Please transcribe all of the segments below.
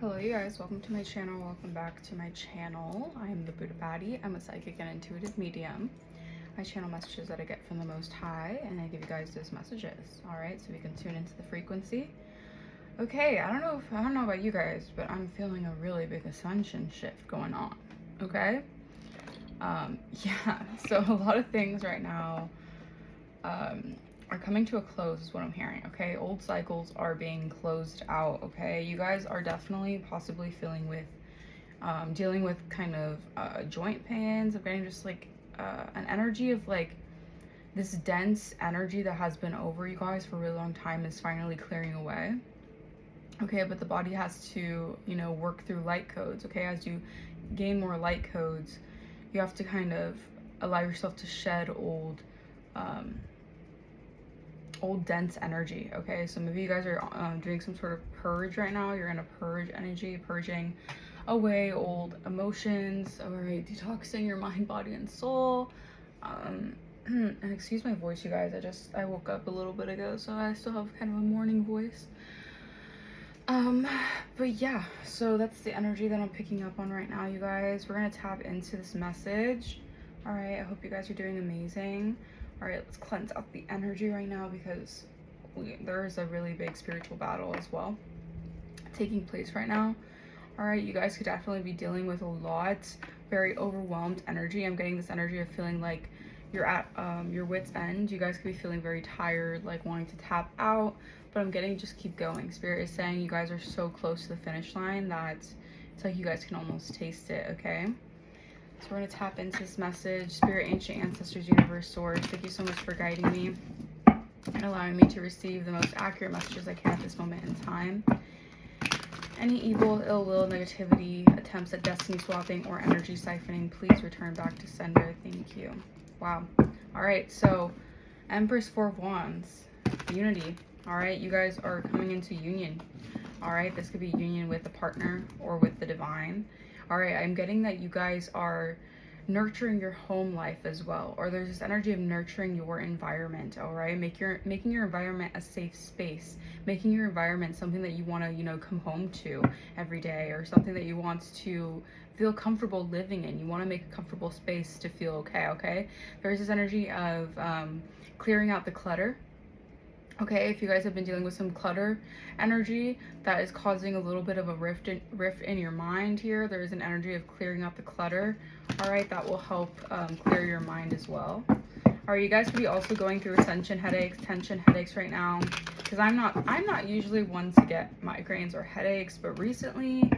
Hello you guys, welcome to my channel, welcome back to my channel. I am the Buddha Baddie. I'm a psychic and intuitive medium. I channel messages that I get from the Most High and I give you guys those messages. Alright, so we can tune into the frequency. Okay, I don't know about you guys, but I'm feeling a really big ascension shift going on. Okay? Yeah, so a lot of things right now are coming to a close is what I'm hearing. Okay, old cycles are being closed out. Okay, you guys are definitely possibly feeling with dealing with kind of joint pains, of getting just like an energy of like this dense energy that has been over you guys for a really long time is finally clearing away. Okay, but the body has to, you know, work through light codes. Okay, as you gain more light codes, you have to kind of allow yourself to shed old dense energy. Okay, so maybe you guys are doing some sort of purge right now. You're in a purge energy, purging away old emotions. All right, detoxing your mind, body, and soul. And excuse my voice, you guys. I woke up a little bit ago, so I still have kind of a morning voice. But yeah, so that's the energy that I'm picking up on right now, you guys. We're gonna tap into this message. All right, I hope you guys are doing amazing. All right, let's cleanse out the energy right now because there is a really big spiritual battle as well taking place right now. All right, you guys could definitely be dealing with a lot, very overwhelmed energy. I'm getting this energy of feeling like you're at your wit's end. You guys could be feeling very tired, like wanting to tap out, but I'm getting just keep going. Spirit is saying you guys are so close to the finish line that it's like you guys can almost taste it. Okay, so we're going to tap into this message. Spirit, ancient ancestors, universe, source, thank you so much for guiding me and allowing me to receive the most accurate messages I can at this moment in time. Any evil, ill will, negativity, attempts at destiny swapping, or energy siphoning, please return back to sender. Thank you. Wow. All right, so Empress, Four of Wands, unity. All right, you guys are coming into union. All right, this could be union with a partner or with the divine. All right, I'm getting that you guys are nurturing your home life as well, or there's this energy of nurturing your environment. All right, making your environment a safe space, making your environment something that you want to, you know, come home to every day, or something that you want to feel comfortable living in. You want to make a comfortable space to feel okay. Okay, there's this energy of clearing out the clutter. Okay, if you guys have been dealing with some clutter energy that is causing a little bit of a rift in your mind here, there's an energy of clearing out the clutter. All right, that will help clear your mind as well. All right, you guys could be also going through ascension headaches, tension headaches right now, because I'm not usually one to get migraines or headaches, but recently,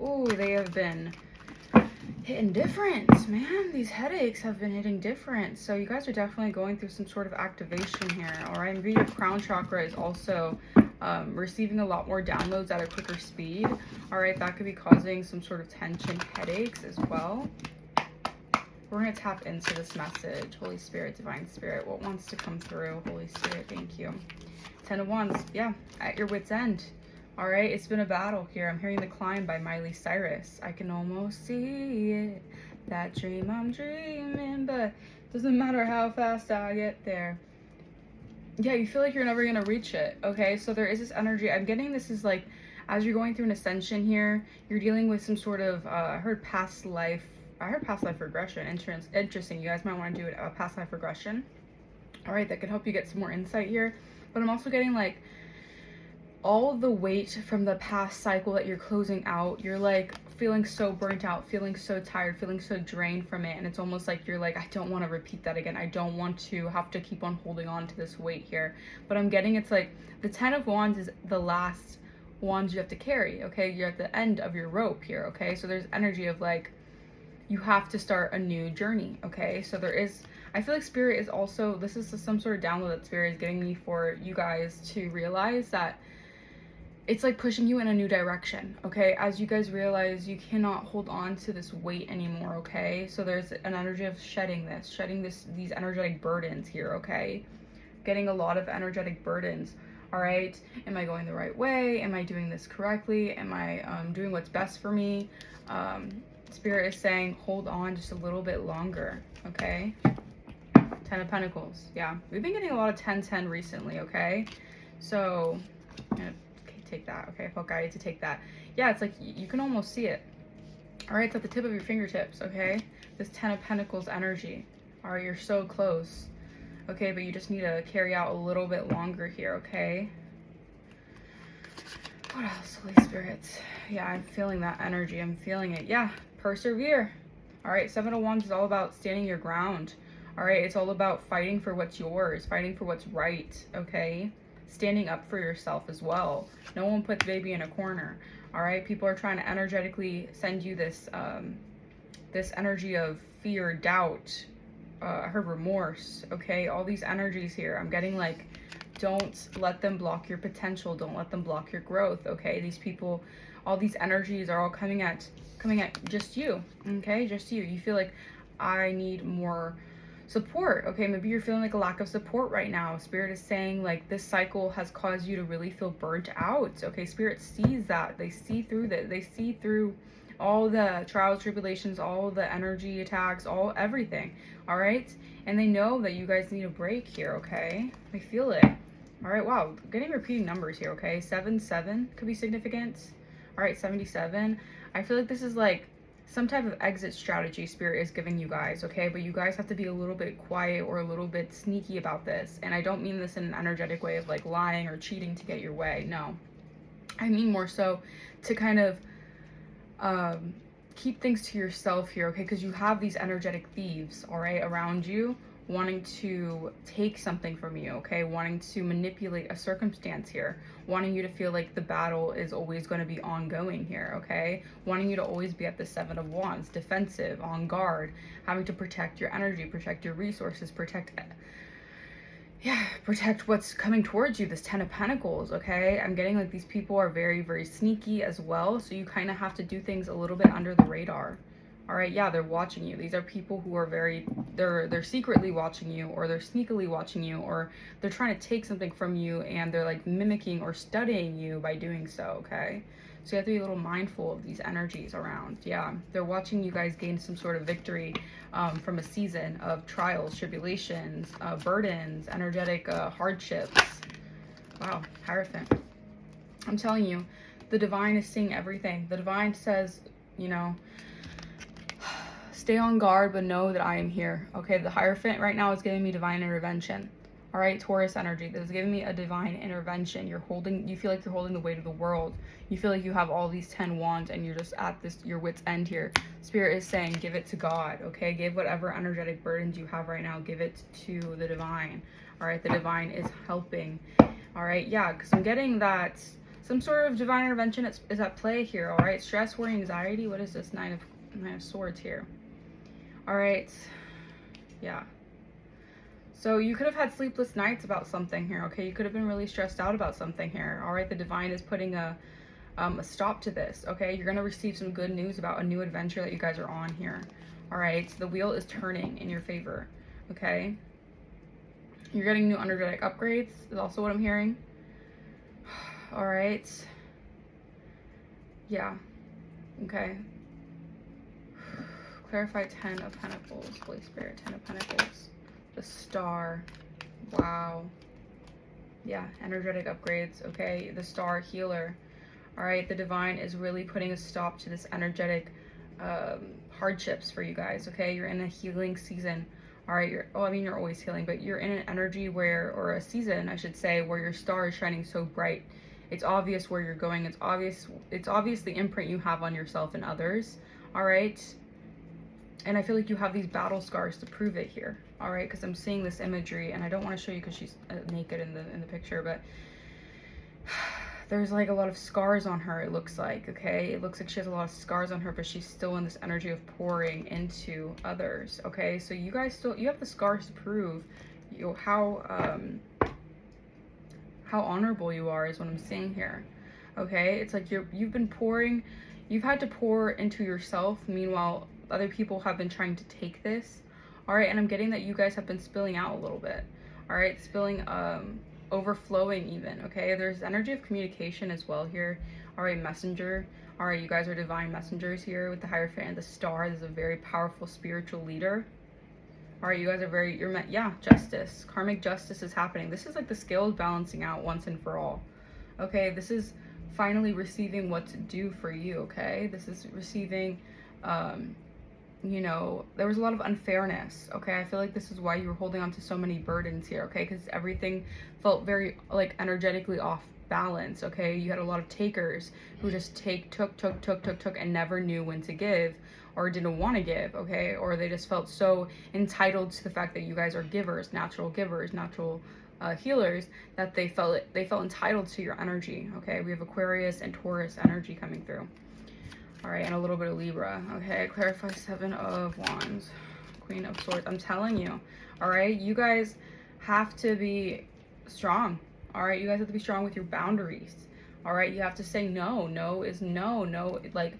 oh, they have been hitting different, man. These headaches have been hitting different. So you guys are definitely going through some sort of activation here. All right, maybe your crown chakra is also receiving a lot more downloads at a quicker speed. All right, that could be causing some sort of tension headaches as well. We're going to tap into this message. Holy Spirit, Divine Spirit, what wants to come through? Holy Spirit, thank you. 10 of Wands, yeah, at your wit's end. All right, it's been a battle here. I'm hearing The Climb by Miley Cyrus. I can almost see it, that dream I'm dreaming, but doesn't matter how fast I get there. Yeah, you feel like you're never going to reach it. Okay, so there is this energy. I'm getting this is like, as you're going through an ascension here, you're dealing with some sort of, I heard past life regression. Interesting. You guys might want to do a past life regression. All right, that could help you get some more insight here. But I'm also getting like, all the weight from the past cycle that you're closing out, you're like feeling so burnt out, feeling so tired, feeling so drained from it. And it's almost like you're like, I don't want to repeat that again. I don't want to have to keep on holding on to this weight here. But I'm getting it's like the 10 of Wands is the last wands you have to carry. Okay, you're at the end of your rope here. Okay, so there's energy of like you have to start a new journey. Okay, so there is, I feel like Spirit is also, this is some sort of download that Spirit is getting me for you guys to realize that it's like pushing you in a new direction. Okay, as you guys realize you cannot hold on to this weight anymore. Okay, so there's an energy of shedding these energetic burdens here. Okay, getting a lot of energetic burdens. All right, am I going the right way? Am I doing this correctly? Am I doing what's best for me? Spirit is saying hold on just a little bit longer. Okay, 10 of Pentacles. Yeah, we've been getting a lot of 10-10 recently. Okay, so to take that. Okay, I felt guided to take that. Yeah, it's like you can almost see it. All right, it's at the tip of your fingertips, okay? This 10 of Pentacles energy. All right, you're so close. Okay, but you just need to carry out a little bit longer here, okay? What else, Holy Spirit? Yeah, I'm feeling that energy. I'm feeling it. Yeah, persevere. All right, 7 of Wands is all about standing your ground. All right, it's all about fighting for what's yours, fighting for what's right, okay? Standing up for yourself as well. No one puts baby in a corner. All right, people are trying to energetically send you this this energy of fear, doubt, I heard remorse, okay? All these energies here. I'm getting like, don't let them block your potential. Don't let them block your growth, okay? These people, all these energies are all coming at just you, okay? Just you. You feel like, I need more support, okay? Maybe you're feeling like a lack of support right now. Spirit is saying like this cycle has caused you to really feel burnt out, okay? Spirit sees that. They see through that. They see through all the trials, tribulations, all the energy attacks, everything, all right? And they know that you guys need a break here, okay? They feel it. All right, wow, getting repeating numbers here, okay? 7 could be significant. All right, 77. I feel like this is like some type of exit strategy Spirit is giving you guys, okay? But you guys have to be a little bit quiet or a little bit sneaky about this. And I don't mean this in an energetic way of like lying or cheating to get your way. No, I mean more so to kind of keep things to yourself here, okay? Because you have these energetic thieves, all right, around you, wanting to take something from you, okay? Wanting to manipulate a circumstance here, wanting you to feel like the battle is always going to be ongoing here, okay? Wanting you to always be at the 7 of Wands, defensive, on guard, having to protect your energy, protect your resources, protect what's coming towards you, this 10 of Pentacles, okay? I'm getting like these people are very, very sneaky as well, so you kind of have to do things a little bit under the radar. All right, yeah, they're watching you. These are people who are they're secretly watching you, or they're sneakily watching you, or they're trying to take something from you and they're like mimicking or studying you by doing so, okay? So you have to be a little mindful of these energies around. Yeah, they're watching you guys gain some sort of victory from a season of trials, tribulations, burdens, energetic hardships. Wow, Hierophant. I'm telling you, the divine is seeing everything. The divine says, you know, stay on guard, but know that I am here. Okay, the Hierophant right now is giving me divine intervention. All right, Taurus energy, this is giving me a divine intervention. You feel like you're holding the weight of the world. You feel like you have all these 10 wands and you're just at your wit's end here. Spirit is saying, give it to God, okay? Give whatever energetic burdens you have right now, give it to the divine. All right, the divine is helping. All right, yeah, because I'm getting that some sort of divine intervention is at play here. All right, stress, worry, anxiety. What is this? Nine of Swords here. All right, yeah. So you could have had sleepless nights about something here, okay? You could have been really stressed out about something here. All right, the divine is putting a stop to this, okay? You're going to receive some good news about a new adventure that you guys are on here. All right, so the wheel is turning in your favor, okay? You're getting new energetic upgrades is also what I'm hearing. All right. Yeah, okay. Clarify 10 of Pentacles, Holy Spirit, 10 of Pentacles. The Star. Wow. Yeah, energetic upgrades, okay? The Star, healer. All right, the divine is really putting a stop to this energetic hardships for you guys, okay? You're in a healing season. All right, you're always healing, but you're in an energy or a season, I should say, where your star is shining so bright. It's obvious where you're going. It's obvious the imprint you have on yourself and others, all right? And I feel like you have these battle scars to prove it here, all right? Because I'm seeing this imagery, and I don't want to show you because she's naked in the picture, but there's like a lot of scars on her, it looks like, okay? It looks like she has a lot of scars on her, but she's still in this energy of pouring into others, okay? So you guys you have the scars to prove how honorable you are is what I'm seeing here, okay? It's like you've had to pour into yourself, meanwhile other people have been trying to take this, all right? And I'm getting that you guys have been spilling out a little bit, all right? Spilling, overflowing even, okay? There's energy of communication as well here, all right? Messenger, all right? You guys are divine messengers here with the Hierophant and the Star. This is a very powerful spiritual leader, all right? You guys are justice, karmic justice is happening. This is like the scales balancing out once and for all, okay? This is finally receiving what's due for you, okay? This is receiving, you know, there was a lot of unfairness, okay? I feel like this is why you were holding on to so many burdens here, okay? Because everything felt very, like, energetically off balance, okay? You had a lot of takers who just took, and never knew when to give, or didn't want to give, okay? Or they just felt so entitled to the fact that you guys are givers, natural healers, that they felt entitled to your energy, okay? We have Aquarius and Taurus energy coming through. All right, and a little bit of Libra, okay? Clarify, 7 of Wands, Queen of Swords. I'm telling you, all right? You guys have to be strong, all right? You guys have to be strong with your boundaries, all right? You have to say no. No is no. No, like,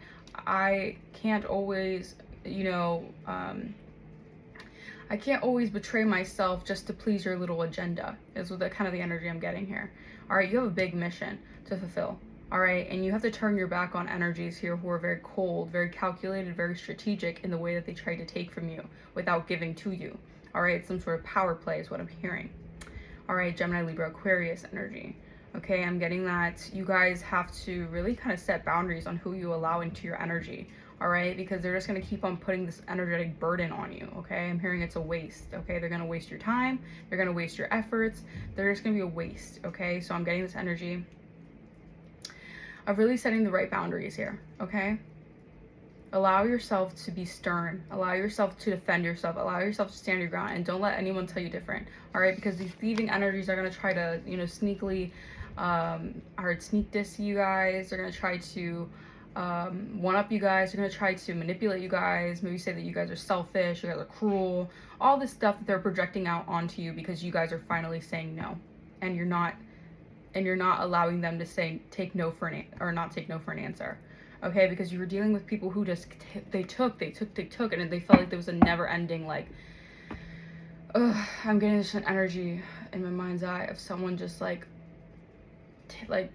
I can't always, you know, I can't always betray myself just to please your little agenda, is what the kind of the energy I'm getting here. All right, you have a big mission to fulfill. All right, and you have to turn your back on energies here who are very cold, very calculated, very strategic in the way that they try to take from you without giving to you. All right, some sort of power play is what I'm hearing. All right, Gemini, Libra, Aquarius energy. Okay, I'm getting that you guys have to really kind of set boundaries on who you allow into your energy. All right, because they're just going to keep on putting this energetic burden on you. Okay, I'm hearing it's a waste. Okay, they're going to waste your time, they're going to waste your efforts, they're just going to be a waste. Okay, so I'm getting this energy of really setting the right boundaries here. Okay, allow yourself to be stern, allow yourself to defend yourself, allow yourself to stand your ground, and don't let anyone tell you different. All right, because these thieving energies are going to try to, you know, sneakily sneak diss you guys. They're going to try to one up you guys. They're going to try to manipulate you guys, maybe say that you guys are selfish, you guys are cruel, all this stuff that they're projecting out onto you because you guys are finally saying no, and you're not allowing them to say take no for not take no for an answer. Okay, because you were dealing with people who just they took and they felt like there was a never ending, like, I'm getting this energy in my mind's eye of someone just like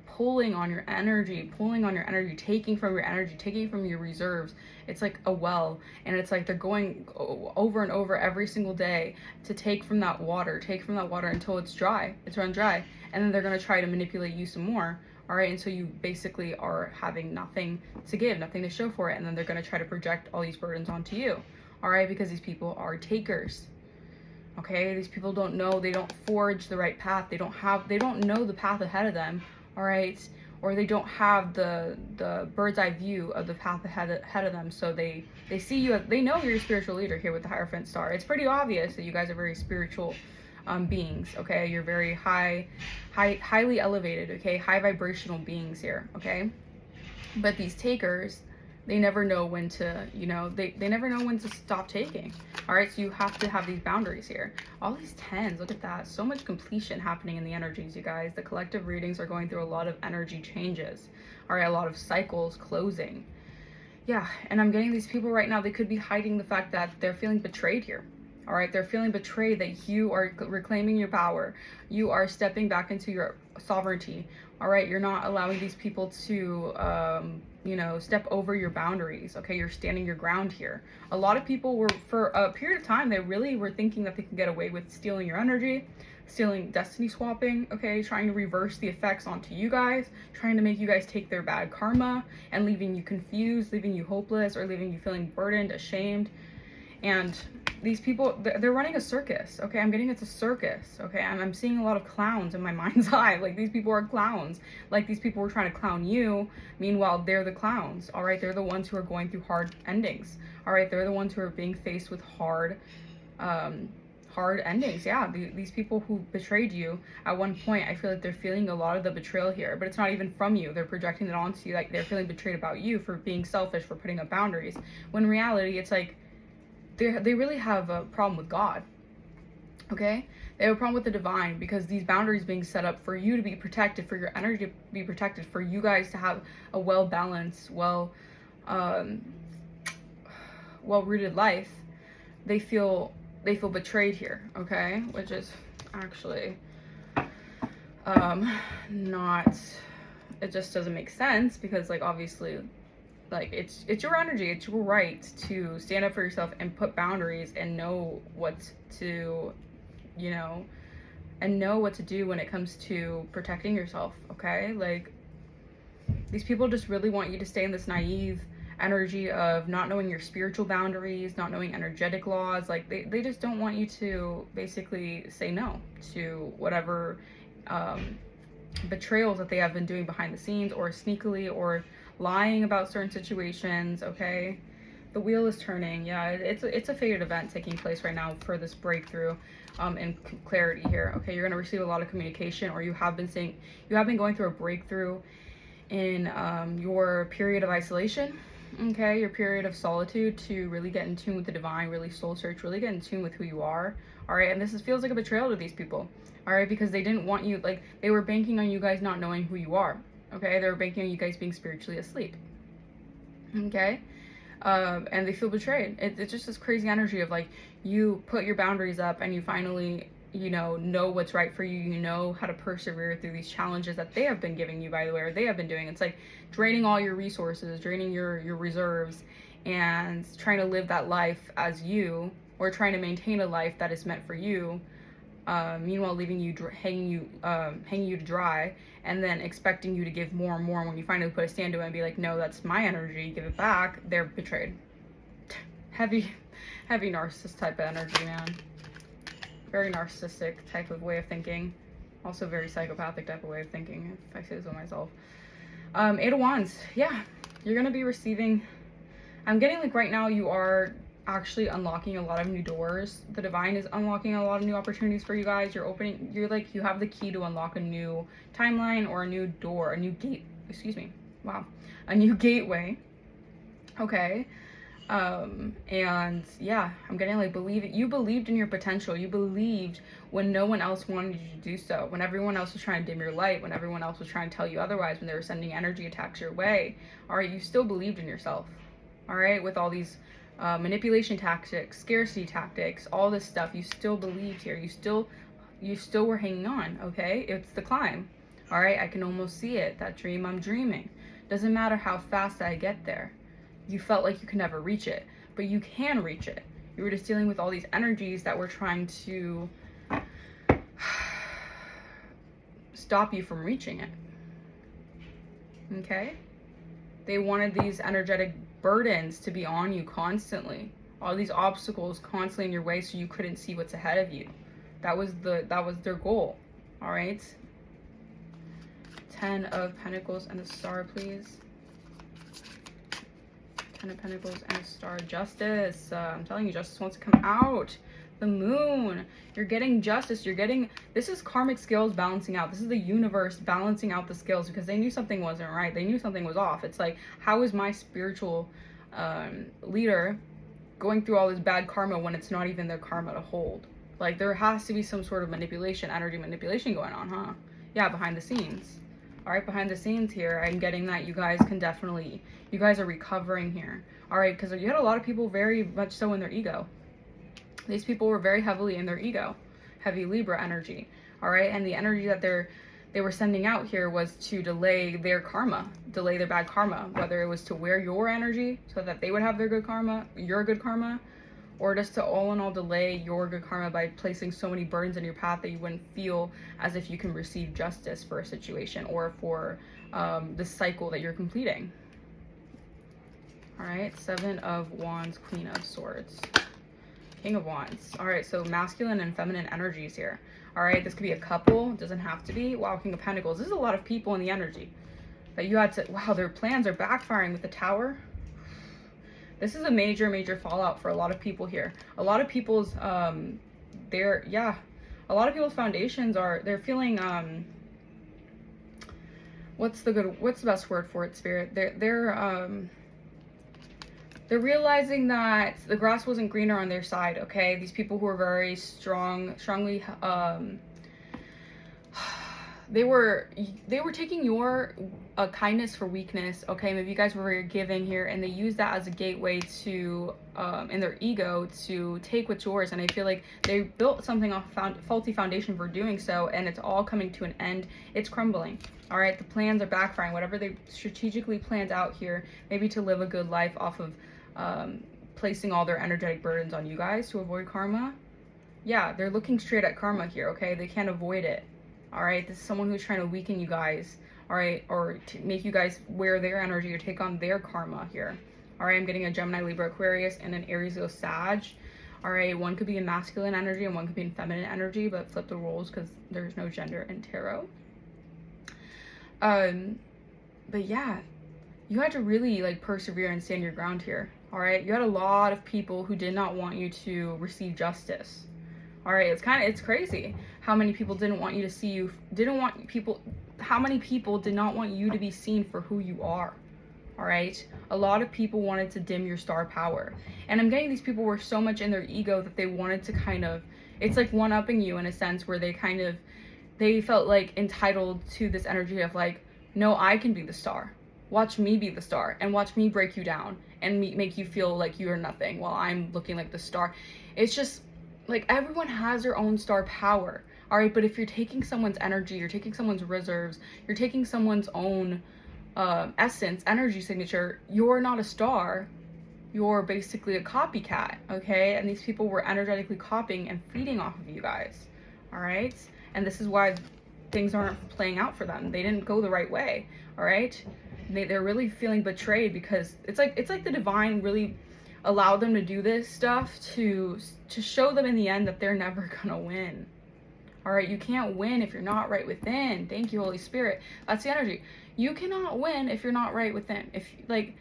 pulling on your energy, taking from your energy, taking from your reserves. It's like a well, and it's like they're going over and over every single day to take from that water until it's run dry, and then they're going to try to manipulate you some more. All right, and so you basically are having nothing to give, nothing to show for it, and then they're going to try to project all these burdens onto you. All right, because these people are takers. Okay, these people don't know, they don't forge the right path, they don't know the path ahead of them. All right, or they don't have the bird's eye view of the path ahead of them. So they see you, they know you're a spiritual leader here with the Hierophant star. It's pretty obvious that you guys are very spiritual beings. Okay, you're very highly elevated, okay, high vibrational beings here. Okay, but these takers, they never know when to, you know, they never know when to stop taking. All right, so you have to have these boundaries here. All these 10s, look at that. So much completion happening in the energies, you guys. The collective readings are going through a lot of energy changes. All right, a lot of cycles closing. Yeah, and I'm getting these people right now, they could be hiding the fact that they're feeling betrayed here. All right, they're feeling betrayed that you are reclaiming your power. You are stepping back into your sovereignty. All right, you're not allowing these people to, you know, step over your boundaries. Okay, you're standing your ground here. A lot of people were, for a period of time, they really were thinking that they could get away with stealing your energy, stealing, destiny swapping, okay, trying to reverse the effects onto you guys, trying to make you guys take their bad karma and leaving you confused, leaving you hopeless, or leaving you feeling burdened, ashamed. And these people, they're running a circus. Okay, I'm getting it's a circus. Okay, and I'm seeing a lot of clowns in my mind's eye. Like, these people are clowns. Like, these people were trying to clown you. Meanwhile, they're the clowns. All right, they're the ones who are going through hard endings. All right, they're the ones who are being faced with hard endings. Yeah, these people who betrayed you at one point, I feel like they're feeling a lot of the betrayal here, but it's not even from you. They're projecting it onto you. Like, they're feeling betrayed about you for being selfish, for putting up boundaries, when in reality, it's like they really have a problem with God. Okay, they have a problem with the divine, because these boundaries being set up for you to be protected, for your energy to be protected, for you guys to have a well-balanced, well-rooted life. They feel betrayed here. Okay, which is actually not, it just doesn't make sense, because, like, obviously, like, it's your energy, it's your right to stand up for yourself and put boundaries and know what to, you know, and know what to do when it comes to protecting yourself. Okay, like, These people just really want you to stay in this naive energy of not knowing your spiritual boundaries, not knowing energetic laws. Like they just don't want you to basically say no to whatever betrayals that they have been doing behind the scenes, or sneakily, or lying about certain situations. Okay, the wheel is turning. Yeah, it's a fated event taking place right now for this breakthrough and clarity here. Okay, you're going to receive a lot of communication, or you have been going through a breakthrough in your period of isolation. Okay, your period of solitude, to really get in tune with the divine, really soul search, really get in tune with who you are. All right, and this feels like a betrayal to these people. All right, because they didn't want you, like they were banking on you guys not knowing who you are. Okay, they were banking on you guys being spiritually asleep. Okay, and they feel betrayed. It's just this crazy energy of like, you put your boundaries up and you finally, you know what's right for you. You know how to persevere through these challenges that they have been giving you, by the way, or they have been doing. It's like draining all your resources, draining your reserves, and trying to live that life as you, or trying to maintain a life that is meant for you. Meanwhile, leaving you hanging you to dry, and then expecting you to give more and more. When you finally put a stand to it and be like, no, that's my energy, give it back, they're betrayed. Heavy narcissist type of energy, man. Very narcissistic type of way of thinking. Also very psychopathic type of way of thinking, if I say so myself. 8 of Wands. Yeah, you're going to be receiving... I'm getting like right now you are actually unlocking a lot of new doors. The divine is unlocking a lot of new opportunities for you guys. You're you have the key to unlock a new timeline, or a new door, a new gate. Excuse me. Wow. A new gateway. Okay. And yeah, I'm getting like, you believed in your potential. You believed when no one else wanted you to do so, when everyone else was trying to dim your light, when everyone else was trying to tell you otherwise, when they were sending energy attacks your way. All right, you still believed in yourself. All right, with all these manipulation tactics, scarcity tactics, all this stuff, you still believed here. You still were hanging on. Okay, it's the climb. All right, I can almost see it, that dream I'm dreaming. Doesn't matter how fast I get there. You felt like you could never reach it, but you can reach it. You were just dealing with all these energies that were trying to stop you from reaching it. Okay? They wanted these energetic burdens to be on you constantly. All these obstacles constantly in your way, so you couldn't see what's ahead of you. That was their goal. All right? 10 of Pentacles and a star, please. 10 of Pentacles and a star. Justice. I'm telling you, justice wants to come out. The moon. You're getting justice. This is karmic scales balancing out. This is the universe balancing out the scales, because they knew something wasn't right. They knew something was off. It's like, how is my spiritual leader going through all this bad karma when it's not even their karma to hold? Like, there has to be some sort of manipulation, energy manipulation going on, huh? Yeah, behind the scenes. All right, behind the scenes here, I'm getting that you guys are recovering here. All right, because you had a lot of people very much so in their ego. These people were very heavily in their ego, heavy Libra energy. All right, and the energy that they were sending out here was to delay their karma, delay their bad karma, whether it was to wear your energy so that they would have their good karma, your good karma, or just to all in all delay your good karma by placing so many burdens in your path that you wouldn't feel as if you can receive justice for a situation, or for the cycle that you're completing. All right, 7 of Wands, Queen of Swords, King of Wands. All right, so masculine and feminine energies here. All right, this could be a couple, doesn't have to be. Wow, King of Pentacles. This is a lot of people in the energy that you had to, wow, their plans are backfiring with the Tower. This is a major fallout for a lot of people here. A lot of people's a lot of people's foundations they're feeling what's the best word for it, Spirit? They're realizing that the grass wasn't greener on their side. Okay, these people who are very strongly they were taking your kindness for weakness. Okay, maybe you guys were very giving here, and they used that as a gateway to in their ego to take what's yours. And I feel like they built something off faulty foundation for doing so, and it's all coming to an end. It's crumbling. All right, the plans are backfiring. Whatever they strategically planned out here, maybe to live a good life off of placing all their energetic burdens on you guys to avoid karma. Yeah, they're looking straight at karma here. Okay, they can't avoid it. all right? This is someone who's trying to weaken you guys, all right? Or to make you guys wear their energy or take on their karma here. All right, I'm getting a Gemini, Libra, Aquarius, and an Aries, Leo, Sag. All right, one could be in masculine energy and one could be in feminine energy, but flip the roles because there's no gender in tarot. But yeah, you had to really like persevere and stand your ground here. All right, you had a lot of people who did not want you to receive justice. All right, it's crazy how many people didn't want you to see you, how many people did not want you to be seen for who you are. All right, a lot of people wanted to dim your star power, and I'm getting these people were so much in their ego that they wanted to kind of, it's like one-upping you in a sense where they felt like entitled to this energy of like, no, I can be the star, watch me be the star and watch me break you down and make you feel like you're nothing while I'm looking like the star. It's just like everyone has their own star power, all right? But if you're taking someone's energy, you're taking someone's reserves, you're taking someone's own essence, energy signature, you're not a star, you're basically a copycat, okay? And these people were energetically copying and feeding off of you guys, all right? And this is why things aren't playing out for them. They didn't go the right way, all right? They're really feeling betrayed because it's like the divine really allowed them to do this stuff to show them in the end that they're never gonna win. All right, you can't win if you're not right within. Thank you, Holy Spirit. That's the energy. You cannot win if you're not right within. If like,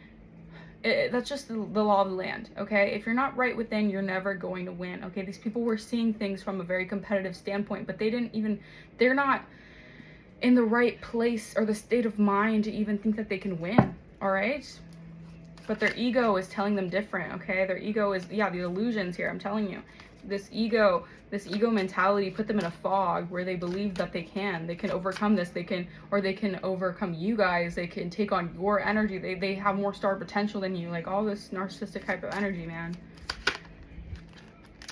that's just the law of the land, okay? If you're not right within, you're never going to win, okay? These people were seeing things from a very competitive standpoint, but they're not in the right place or the state of mind to even think that they can win, all right? But their ego is telling them different, okay? Their ego is, yeah, the illusions here, I'm telling you. This ego mentality put them in a fog where they believe that they can overcome this, they can overcome you guys, they can take on your energy, they have more star potential than you, like all this narcissistic type of energy, man.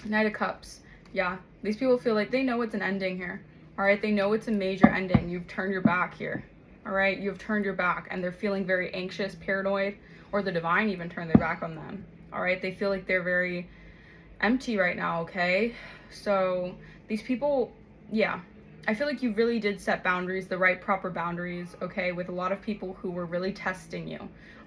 Knight of Cups. Yeah, these people feel like they know it's an ending here, all right? They know it's a major ending. You've turned your back here, all right? You've turned your back, and they're feeling very anxious, paranoid, or the divine even turned their back on them, all right? They feel like they're very empty right now, okay? So these people, yeah, I feel like you really did set boundaries, the right proper boundaries, okay, with a lot of people who were really testing you,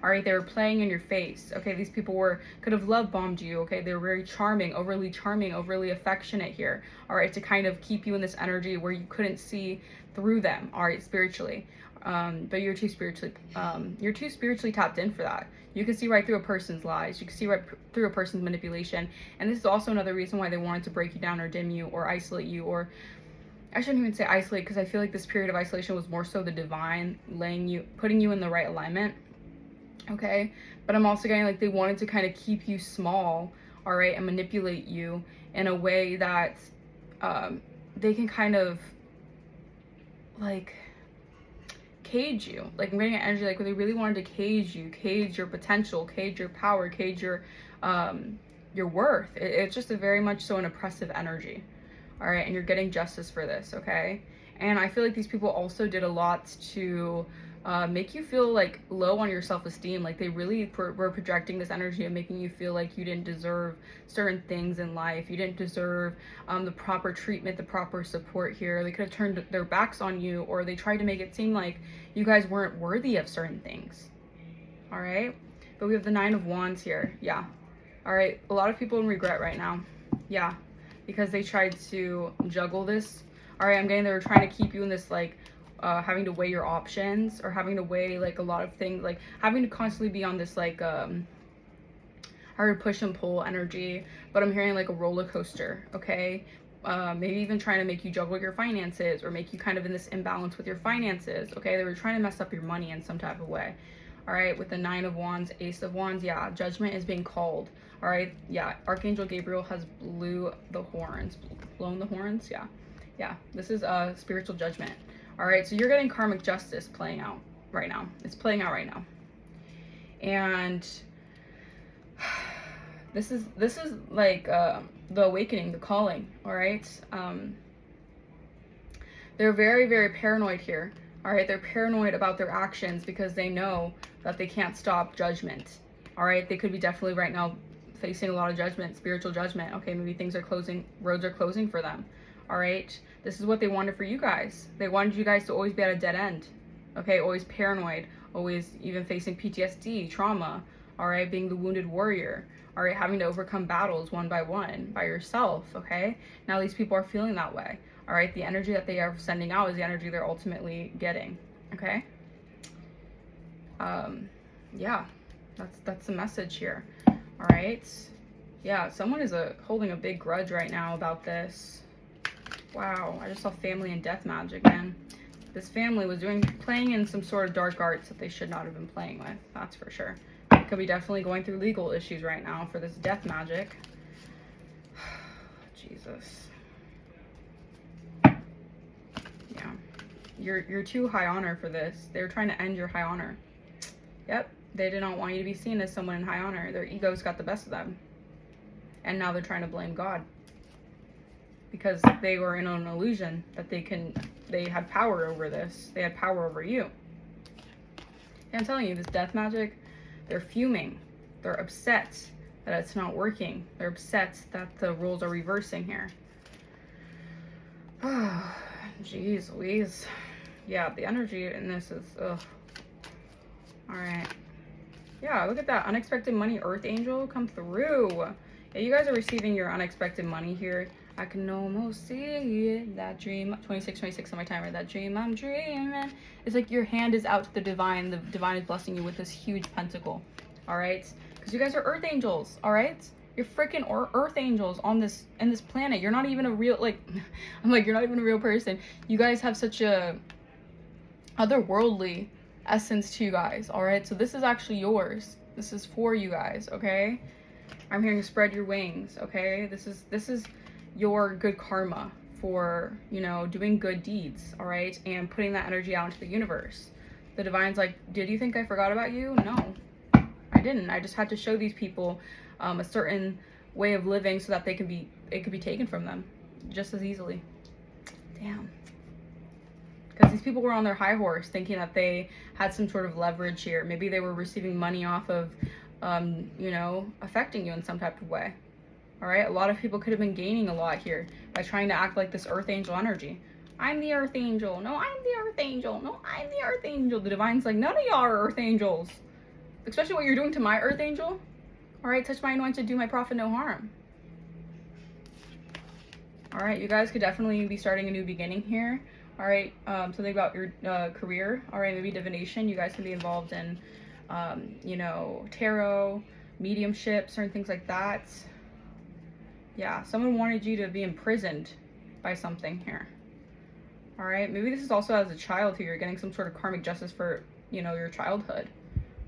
all right? They were playing in your face, okay? These people could have love bombed you, okay? They were very charming, overly affectionate here, all right, to kind of keep you in this energy where you couldn't see through them, all right, spiritually. But you're too spiritually tapped in for that. You can see right through a person's lies. You can see right through a person's manipulation. And this is also another reason why they wanted to break you down or dim you or isolate you, or I shouldn't even say isolate, because I feel like this period of isolation was more so the divine putting you in the right alignment, okay? But I'm also getting like they wanted to kind of keep you small, all right, and manipulate you in a way that they can kind of like cage you. Like I'm getting an energy like they really wanted to cage you, cage your potential, cage your power, cage your worth. It's just a very much so an oppressive energy, all right? And you're getting justice for this, okay? And I feel like these people also did a lot to make you feel like low on your self-esteem. Like they really were projecting this energy of making you feel like you didn't deserve certain things in life. You didn't deserve the proper treatment, the proper support here. They could have turned their backs on you, or they tried to make it seem like you guys weren't worthy of certain things, all right? But we have the Nine of Wands here. Yeah, all right, a lot of people in regret right now. Yeah, because they tried to juggle this, all right? I'm getting they were trying to keep you in this like having to weigh your options, or having to weigh like a lot of things, like having to constantly be on this like hard push and pull energy. But I'm hearing like a roller coaster, okay? Maybe even trying to make you juggle your finances, or make you kind of in this imbalance with your finances, okay? They were trying to mess up your money in some type of way, all right? With the Nine of Wands, Ace of Wands, yeah, judgment is being called, all right? Yeah, Archangel Gabriel has blown the horns, yeah, this is a spiritual judgment, all right? So you're getting karmic justice playing out right now. It's playing out right now. And this is like the awakening, the calling, all right? They're very, very paranoid here, all right? They're paranoid about their actions because they know that they can't stop judgment, all right? They could be definitely right now facing a lot of judgment, spiritual judgment, okay? Maybe things are closing, roads are closing for them, all right? This is what they wanted for you guys. They wanted you guys to always be at a dead end, okay? Always paranoid, always even facing PTSD, trauma, all right? Being the wounded warrior, all right? Having to overcome battles one by one by yourself, okay? Now these people are feeling that way, all right? The energy that they are sending out is the energy they're ultimately getting, okay? Yeah, that's the message here, all right? Yeah, someone is holding a big grudge right now about this. Wow, I just saw family and death magic, man. This family was playing in some sort of dark arts that they should not have been playing with, that's for sure. They could be definitely going through legal issues right now for this death magic. Jesus. Yeah. You're too high honor for this. They're trying to end your high honor. Yep. They did not want you to be seen as someone in high honor. Their egos got the best of them. And now they're trying to blame God. Because they were in an illusion that they had power over this. They had power over you. And I'm telling you, this death magic, they're fuming. They're upset that it's not working. They're upset that the roles are reversing here. Oh, jeez Louise. Yeah, the energy in this is, ugh. Alright. Yeah, look at that. Unexpected money, Earth Angel, come through. Yeah, you guys are receiving your unexpected money here. I can almost see it, that dream. 26 on my timer. That dream I'm dreaming. It's like your hand is out to the divine. The divine is blessing you with this huge pentacle. Alright? Because you guys are Earth Angels. Alright? You're freaking Earth Angels in this planet. You're not even a real, like, I'm like, you're not even a real person. You guys have such a otherworldly essence to you guys. Alright? So this is actually yours. This is for you guys. Okay? I'm hearing spread your wings. Okay? This is your good karma for, you know, doing good deeds, all right, and putting that energy out into the universe. The divine's like, did you think I forgot about you? No, I didn't. I just had to show these people a certain way of living so that it could be taken from them just as easily. Damn. Because these people were on their high horse thinking that they had some sort of leverage here. Maybe they were receiving money off of, you know, affecting you in some type of way. All right, a lot of people could have been gaining a lot here by trying to act like this Earth Angel energy. I'm the Earth Angel. No, I'm the Earth Angel. No, I'm the Earth Angel. The divine's like, none of y'all are Earth Angels. Especially what you're doing to my Earth Angel. All right, touch my anointed, do my prophet no harm. All right, you guys could definitely be starting a new beginning here. All right, something about your career. All right, maybe divination. You guys can be involved in, you know, tarot, mediumship, certain things like that. Yeah, someone wanted you to be imprisoned by something here. All right, maybe this is also as a child here. You're getting some sort of karmic justice for, you know, your childhood.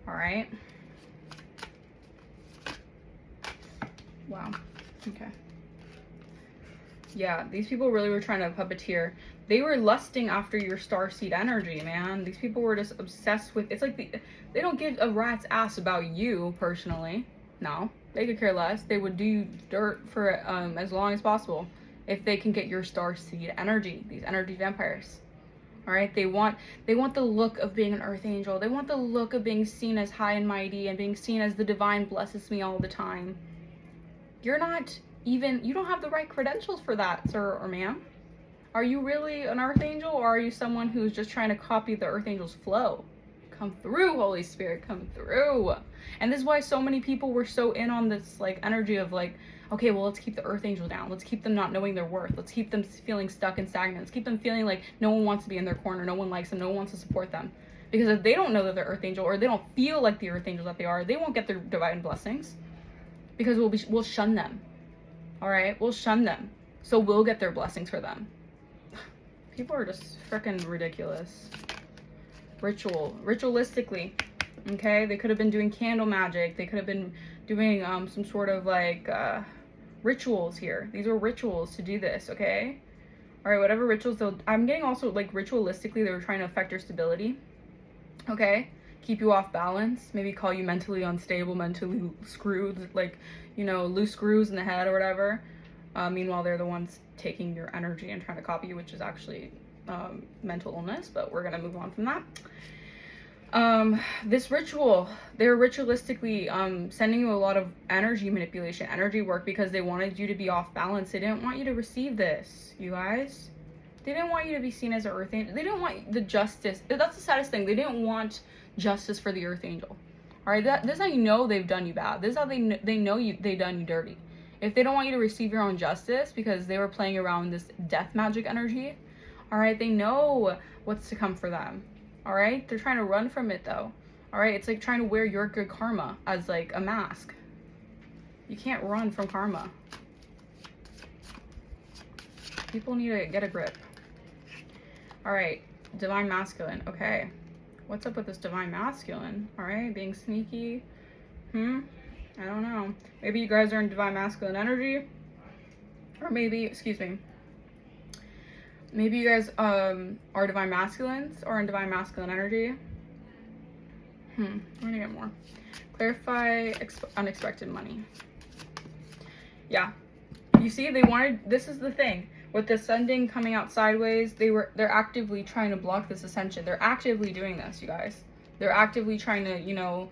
All right. Wow. Okay. Yeah, these people really were trying to puppeteer. They were lusting after your starseed energy, man. These people were just obsessed with, it's like they don't give a rat's ass about you personally. No. They could care less. They would do dirt for as long as possible if they can get your starseed energy. These energy vampires. All right, they want the look of being an Earth Angel. They want the look of being seen as high and mighty and being seen as the divine blesses me all the time. You're not even, you don't have the right credentials for that, sir or ma'am. Are you really an Earth Angel, or are you someone who's just trying to copy the Earth Angel's flow? Come through, Holy Spirit, come through. And this is why so many people were so in on this like energy of like, okay, well, let's keep the Earth Angel down. Let's keep them not knowing their worth. Let's keep them feeling stuck and stagnant. Let's keep them feeling like no one wants to be in their corner. No one likes them. No one wants to support them. Because if they don't know that they're Earth Angel, or they don't feel like the Earth Angels that they are, they won't get their divine blessings. Because we'll shun them. All right? We'll shun them. So we'll get their blessings for them. People are just freaking ridiculous. Ritualistically, okay? They could have been doing candle magic. They could have been doing some sort of like rituals here. These are rituals to do this, okay? All right, whatever rituals I'm getting also like ritualistically, they were trying to affect your stability, okay? Keep you off balance, maybe call you mentally unstable, mentally screwed, like, you know, loose screws in the head or whatever. Meanwhile, they're the ones taking your energy and trying to copy you, which is actually mental illness, but we're gonna move on from that. This ritual, they're ritualistically sending you a lot of energy manipulation, energy work, because they wanted you to be off balance. They didn't want you to receive this, you guys. They didn't want you to be seen as an earth angel. They didn't want the justice. That's the saddest thing. They didn't want justice for the earth angel. All right, this is how you know they've done you bad. This is how they know they've done you dirty. If they don't want you to receive your own justice because they were playing around this death magic energy, all right, they know what's to come for them. All right, they're trying to run from it though. All right, it's like trying to wear your good karma as like a mask. You can't run from karma. People need to get a grip. All right, divine masculine. Okay, what's up with this divine masculine? All right, being sneaky. I don't know. Maybe you guys are in divine masculine energy, or maybe, excuse me, maybe you guys are divine masculines or in divine masculine energy. I'm gonna get more. Clarify unexpected money. Yeah, you see, they wanted, this is the thing with the ascending coming out sideways. They're actively trying to block this ascension. They're actively doing this, you guys. They're actively trying to, you know,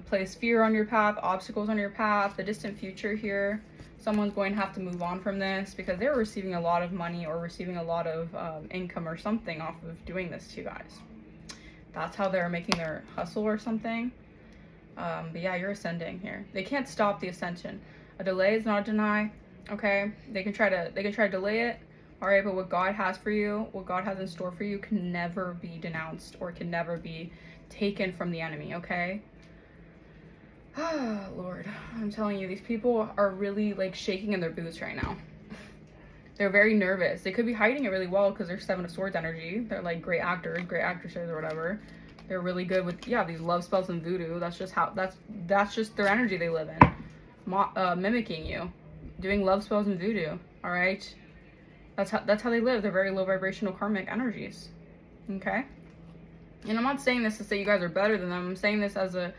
place fear on your path, obstacles on your path, the distant future here. Someone's going to have to move on from this because they're receiving a lot of money or receiving a lot of income or something off of doing this to you guys. That's how they're making their hustle or something. But yeah, you're ascending here. They can't stop the ascension. A delay is not a deny. Okay, they can try to delay it. All right, but what God has for you, what God has in store for you, can never be denounced or can never be taken from the enemy. Okay. Lord, I'm telling you, these people are really like shaking in their boots right now. They're very nervous. They could be hiding it really well because they're Seven of Swords energy. They're like great actors, great actresses or whatever. They're really good with, yeah, these love spells and voodoo. That's just how, that's just their energy they live in. Mimicking you, doing love spells and voodoo. All right, that's how they live. They're very low vibrational karmic energies. Okay, and I'm not saying this to say you guys are better than them. I'm saying this as a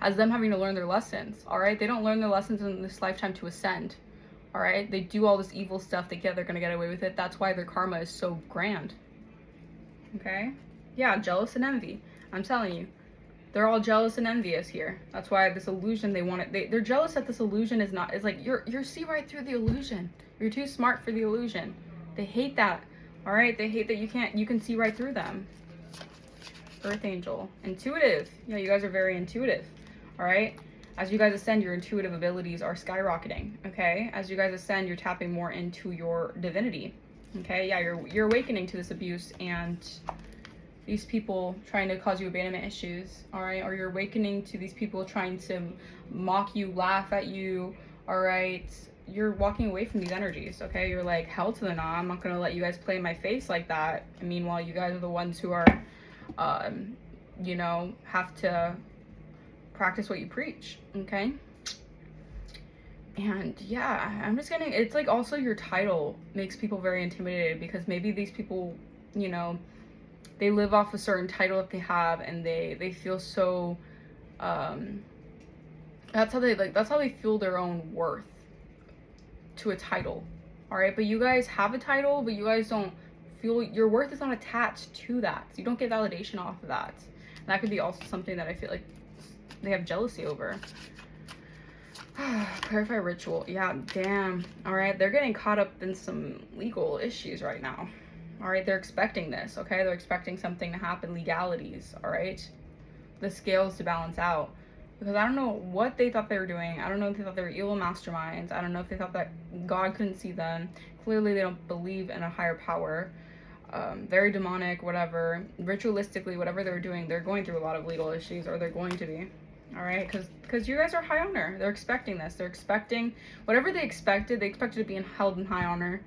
as them having to learn their lessons. All right, they don't learn their lessons in this lifetime to ascend. All right, they do all this evil stuff. They get, they're gonna get away with it. That's why their karma is so grand. Okay, yeah, jealous and envy. I'm telling you, they're all jealous and envious here. That's why this illusion, they want it. They're jealous that this illusion is not. It's like you're see right through the illusion. You're too smart for the illusion. They hate that. All right, they hate that you can see right through them. Earth angel, intuitive. Yeah, you guys are very intuitive. All right, as you guys ascend, your intuitive abilities are skyrocketing. Okay, as you guys ascend, you're tapping more into your divinity. Okay, yeah, you're awakening to this abuse and these people trying to cause you abandonment issues. All right, or you're awakening to these people trying to mock you, laugh at you. All right, you're walking away from these energies. Okay, you're like, hell to the nah, I'm not gonna let you guys play in my face like that. And meanwhile, you guys are the ones who are you know, have to practice what you preach. Okay, and yeah, I'm just gonna, it's like also your title makes people very intimidated because maybe these people, you know, they live off a certain title that they have and they feel so that's how they feel their own worth to a title. All right, but you guys have a title, but you guys don't feel your worth is not attached to that, so you don't get validation off of that. And that could be also something that I feel like they have jealousy over. Clarify ritual. Yeah, damn. All right, they're getting caught up in some legal issues right now. All right, they're expecting this. Okay, they're expecting something to happen, legalities. All right, the scales to balance out, because I don't know what they thought they were doing. I don't know if they thought they were evil masterminds. I don't know if they thought that God couldn't see them. Clearly they don't believe in a higher power. Very demonic, whatever. Ritualistically, whatever they're doing, they're going through a lot of legal issues, or they're going to be. All right, because you guys are high honor. They're expecting this. They're expecting whatever they expected. They expected to be held in high honor.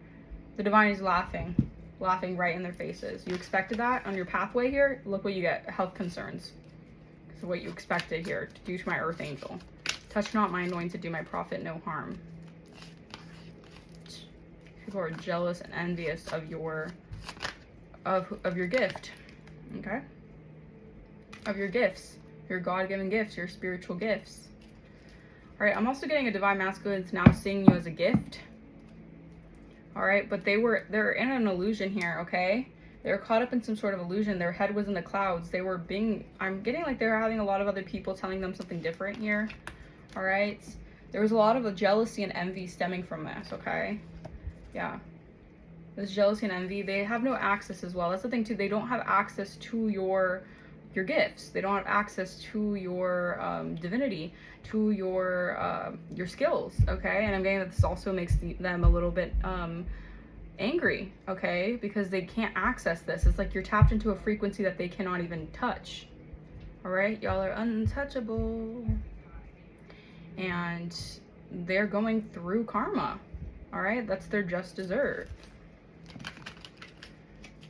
The divine is laughing right in their faces. You expected that on your pathway here. Look what you get: health concerns. This is what you expected here, due to my earth angel. Touch not my anointed, do my prophet no harm. People are jealous and envious of your gift. Okay, of your gifts, your God-given gifts, your spiritual gifts. All right, I'm also getting a divine masculine is now seeing you as a gift. All right, but they're in an illusion here. Okay, They were caught up in some sort of illusion. Their head was in the clouds. They were I'm getting like they were having a lot of other people telling them something different here. All right. There was a lot of jealousy and envy stemming from this, okay? Yeah. This jealousy and envy, they have no access as well. That's the thing too. They don't have access to your gifts. They don't have access to your divinity, to your skills, okay? And I'm getting that this also makes them a little bit angry, okay? Because they can't access this. It's like you're tapped into a frequency that they cannot even touch. All right? Y'all are untouchable. And they're going through karma. All right? That's their just dessert.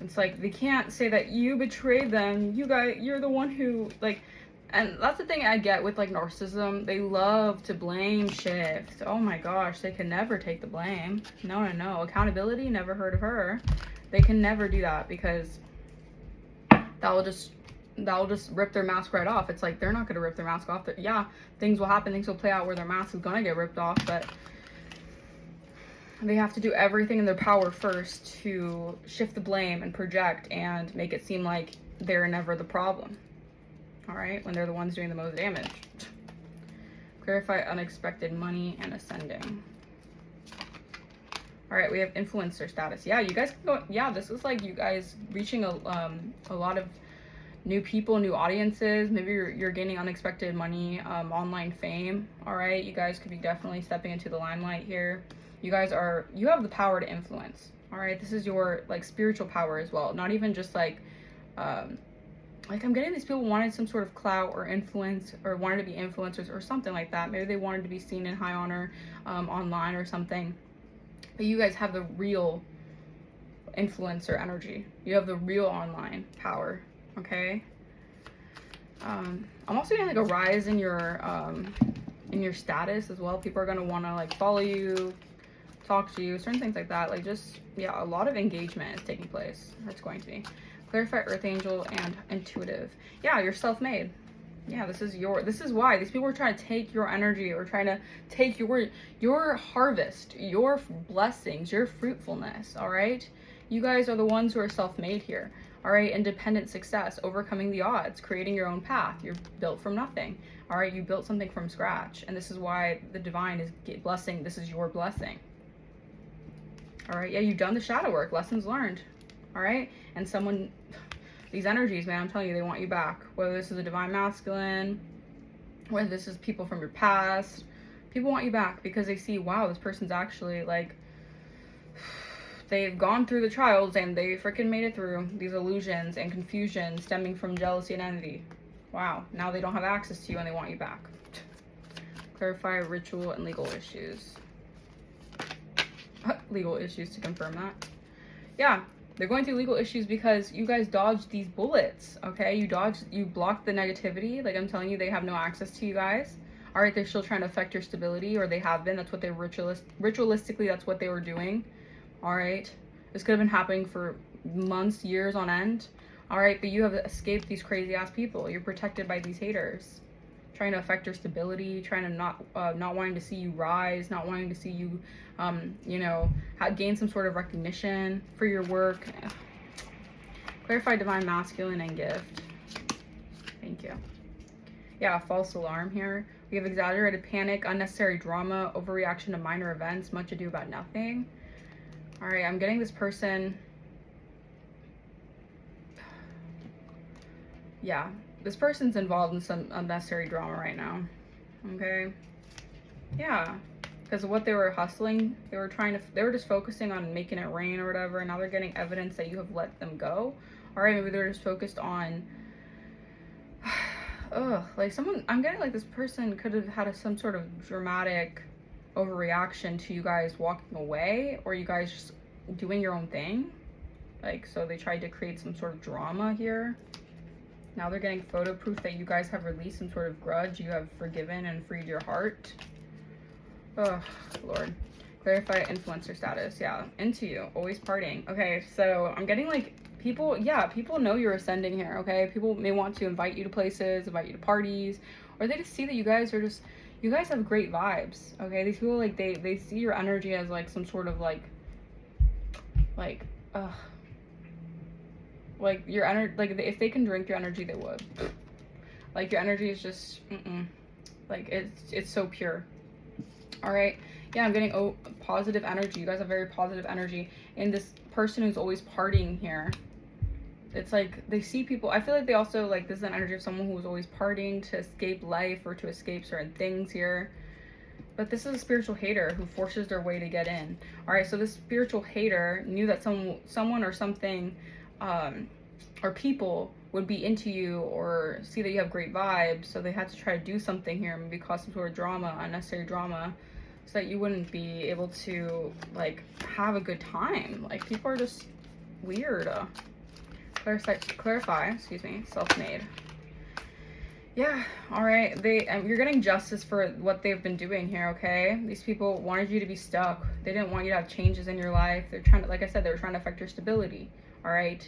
It's like they can't say that you betrayed them. You're the one who, like, and that's the thing I get with like narcissism. They love to blame shift. Oh my gosh, they can never take the blame. No. Accountability, never heard of her. They can never do that because that'll just rip their mask right off. It's like they're not gonna rip their mask off. Yeah, things will happen, things will play out where their mask is gonna get ripped off, but they have to do everything in their power first to shift the blame and project and make it seem like they're never the problem. All right, when they're the ones doing the most damage. Clarify unexpected money and ascending. All right, we have influencer status. Yeah, you guys can go. Yeah, this is like you guys reaching a lot of new people, new audiences. Maybe you're gaining unexpected money, online fame. All right, you guys could be definitely stepping into the limelight here. You have the power to influence. All right, this is your like spiritual power as well. Not even just like I'm getting these people wanted some sort of clout or influence or wanted to be influencers or something like that. Maybe they wanted to be seen in high honor online or something. But you guys have the real influencer energy. You have the real online power, okay? I'm also getting like a rise in your status as well. People are going to want to like follow you, talk to you, certain things like that. Like just, yeah, a lot of engagement is taking place. That's going to be. Clarify Earth Angel and Intuitive. Yeah, you're self-made. Yeah, this is why these people are trying to take your energy or trying to take your harvest, your blessings, your fruitfulness. All right, you guys are the ones who are self-made here. All right, independent success, overcoming the odds, creating your own path. You're built from nothing. All right, you built something from scratch, and this is why the divine is blessing. This is your blessing. All right, yeah, you've done the shadow work, lessons learned. All right, and these energies, man, I'm telling you, they want you back. Whether this is a divine masculine, whether this is people from your past, people want you back because they see, wow, this person's actually like, they've gone through the trials and they freaking made it through these illusions and confusion stemming from jealousy and envy. Wow, now they don't have access to you and they want you back. Clarify ritual and legal issues. Legal issues to confirm that. Yeah. They're going through legal issues because you guys dodged these bullets, okay? You blocked the negativity. Like I'm telling you, they have no access to you guys. All right, they're still trying to affect your stability, or they have been. That's what they ritualistically, that's what they were doing. All right, this could have been happening for months, years on end. All right, but you have escaped these crazy ass people. You're protected by these haters, trying to affect your stability, trying to not wanting to see you rise, not wanting to see you gain some sort of recognition for your work. Clarify divine masculine and gift. Thank you. Yeah, false alarm here. We have exaggerated panic, unnecessary drama, overreaction to minor events, much ado about nothing. All right, I'm getting this person. Yeah, this person's involved in some unnecessary drama right now. Okay. Yeah. Because of what they were hustling, they were just focusing on making it rain or whatever, and now they're getting evidence that you have let them go. All right, maybe they're just focused on, I'm getting like this person could have had some sort of dramatic overreaction to you guys walking away, or you guys just doing your own thing. Like, so they tried to create some sort of drama here. Now they're getting photo proof that you guys have released some sort of grudge. You have forgiven and freed your heart. Oh, Lord. Clarify influencer status. Yeah, into you. Always partying. Okay, so I'm getting like people know you're ascending here, okay? People may want to invite you to places, invite you to parties, or they just see that you guys have great vibes, okay? These people, like, they see your energy as like some sort of like Like, your energy, like, if they can drink your energy, they would. Like, your energy is just, like, it's so pure. All right. Yeah, I'm getting positive energy. You guys have very positive energy. And this person who's always partying here, it's like they see people. I feel like they also, like, this is an energy of someone who's always partying to escape life or to escape certain things here. But this is a spiritual hater who forces their way to get in. All right, so this spiritual hater knew that someone or something or people would be into you or see that you have great vibes, so they had to try to do something here, maybe cause some sort of drama, unnecessary drama, so that you wouldn't be able to, like, have a good time. Like, people are just weird. Clarify, excuse me, self-made. Yeah, all right, you're getting justice for what they've been doing here, okay? These people wanted you to be stuck. They didn't want you to have changes in your life. They're trying to, like I said, they were trying to affect your stability, all right?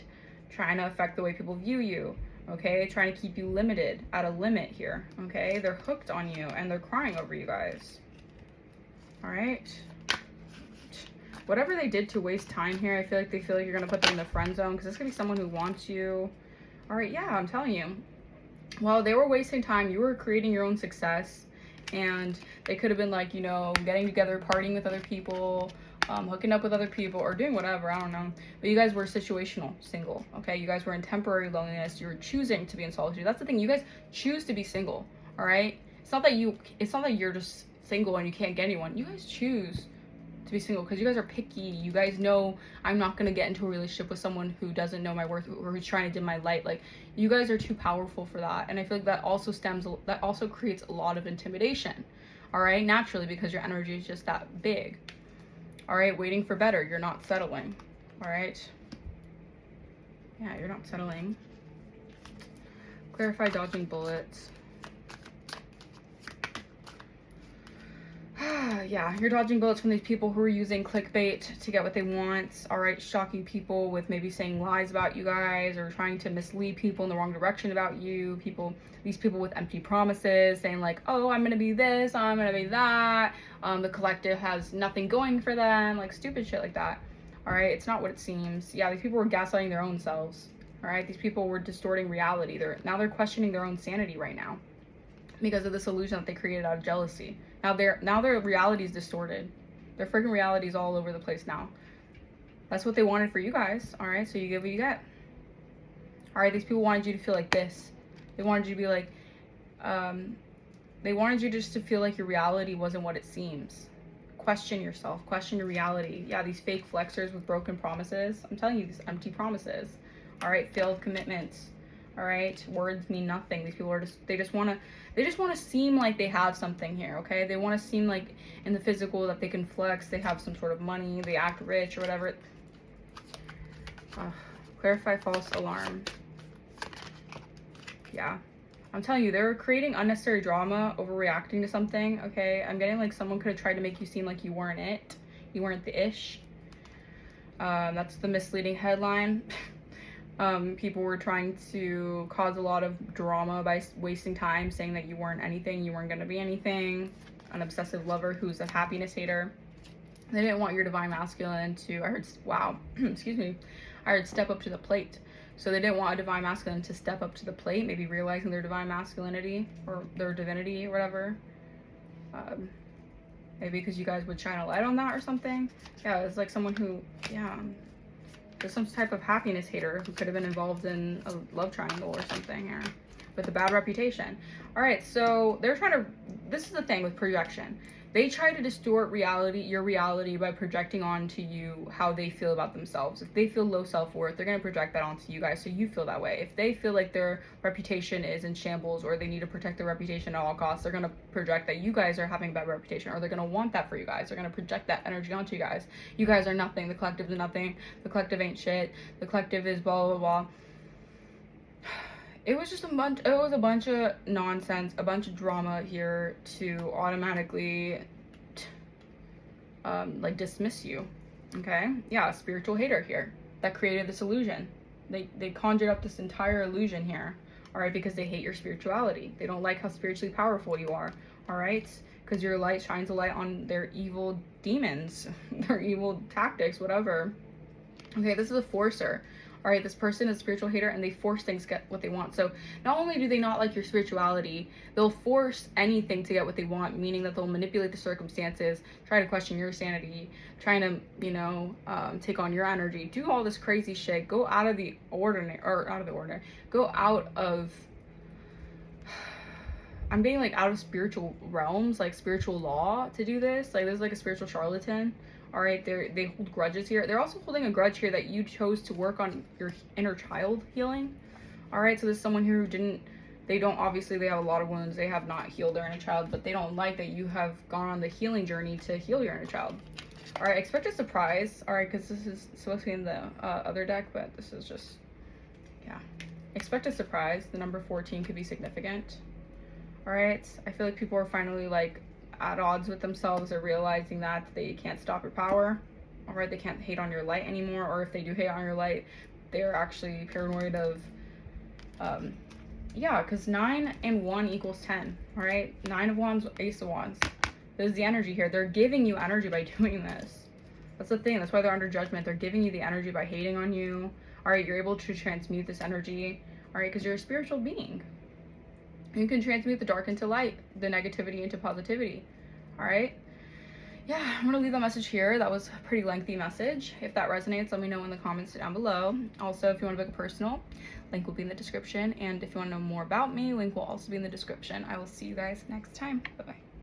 Trying to affect the way people view you, okay? Trying to keep you limited, at a limit here, okay? They're hooked on you, and they're crying over you guys, all right? Whatever they did to waste time here, I feel like they feel like you're going to put them in the friend zone, because this could be someone who wants you. All right, yeah, I'm telling you. While they were wasting time, you were creating your own success, and they could have been, like, you know, getting together, partying with other people, hooking up with other people, or doing whatever, I don't know. But you guys were situational single, okay? You guys were in temporary loneliness. You were choosing to be in solitude. That's the thing. You guys choose to be single, all right? It's not that you're just single and you can't get anyone. You guys choose to be single because you guys are picky. You guys know I'm not going to get into a relationship with someone who doesn't know my worth or who's trying to dim my light. Like, you guys are too powerful for that. And I feel like that also creates a lot of intimidation, all right? Naturally, because your energy is just that big. All right, waiting for better. You're not settling, all right? Yeah, you're not settling. Clarify dodging bullets. Yeah, you're dodging bullets from these people who are using clickbait to get what they want. All right, shocking people with maybe saying lies about you guys or trying to mislead people in the wrong direction about you. These people with empty promises saying, like, oh, I'm gonna be this, I'm gonna be that. The collective has nothing going for them, like stupid shit like that. All right, it's not what it seems. Yeah, these people were gaslighting their own selves. All right, these people were distorting reality. They're questioning their own sanity right now because of this illusion that they created out of jealousy. Now their reality is distorted. Their freaking reality is all over the place now. That's what they wanted for you guys. All right, so you get what you get. All right, these people wanted you to feel like this. They wanted you to be like, they wanted you just to feel like your reality wasn't what it seems. Question yourself, question your reality. Yeah, these fake flexers with broken promises. I'm telling you, these empty promises. All right, failed commitments. All right, words mean nothing. These people are they just want to seem like they have something here, okay? They want to seem like in the physical that they can flex, they have some sort of money, they act rich or whatever. Clarify false alarm. Yeah, I'm telling you, they're creating unnecessary drama, overreacting to something, okay? I'm getting like someone could have tried to make you seem like you weren't it. You weren't the ish. That's the misleading headline. People were trying to cause a lot of drama by wasting time, saying that you weren't anything, you weren't going to be anything. An obsessive lover who's a happiness hater. They didn't want your divine masculine to, excuse me, I heard step up to the plate. So they didn't want a divine masculine to step up to the plate, maybe realizing their divine masculinity or their divinity or whatever. Maybe because you guys would shine a light on that or something. Yeah, it's like someone who, there's some type of happiness hater who could have been involved in a love triangle or something here with a bad reputation. All right, so they're trying to, this is the thing with projection. They try to distort your reality by projecting onto you how they feel about themselves. If they feel low self-worth, they're going to project that onto you guys so you feel that way. If they feel like their reputation is in shambles or they need to protect their reputation at all costs, they're going to project that you guys are having a bad reputation, or they're going to want that for you guys. They're going to project that energy onto you guys. You guys are nothing. The collective is nothing. The collective ain't shit. The collective is blah, blah, blah. It was a bunch of nonsense, a bunch of drama here to automatically like dismiss you, okay? Yeah, a spiritual hater here that created this illusion. They conjured up this entire illusion here, all right, because they hate your spirituality. They don't like how spiritually powerful you are, all right? Because your light shines a light on their evil demons, their evil tactics, whatever. Okay, this is a forcer. All right, this person is a spiritual hater and they force things to get what they want. So not only do they not like your spirituality, they'll force anything to get what they want, meaning that they'll manipulate the circumstances, try to question your sanity, trying to, you know, take on your energy, do all this crazy shit, go out of the ordinary, or out of the ordinary, go out of, I'm getting like out of spiritual realms, like spiritual law to do this. Like there's like a spiritual charlatan. All right, they hold grudges here. They're also holding a grudge here that you chose to work on your inner child healing. All right, so there's someone who didn't, they have a lot of wounds. They have not healed their inner child, but they don't like that you have gone on the healing journey to heal your inner child. All right, expect a surprise. All right, because this is supposed to be in the other deck, but this is just, yeah. Expect a surprise. The number 14 could be significant. All right, I feel like people are finally like at odds with themselves or realizing that they can't stop your power. All right, they can't hate on your light anymore, or if they do hate on your light, they're actually paranoid of yeah, because 9 and 1 equals 10. All right, 9 of wands, ace of wands. There's the energy here. They're giving you energy by doing this. That's the thing. That's why they're under judgment. They're giving you the energy by hating on you. All right, you're able to transmute this energy. All right, because you're a spiritual being. You can transmute the dark into light, the negativity into positivity. All right. Yeah, I'm going to leave that message here. That was a pretty lengthy message. If that resonates, let me know in the comments down below. Also, if you want to book a personal, link will be in the description. And if you want to know more about me, link will also be in the description. I will see you guys next time. Bye-bye.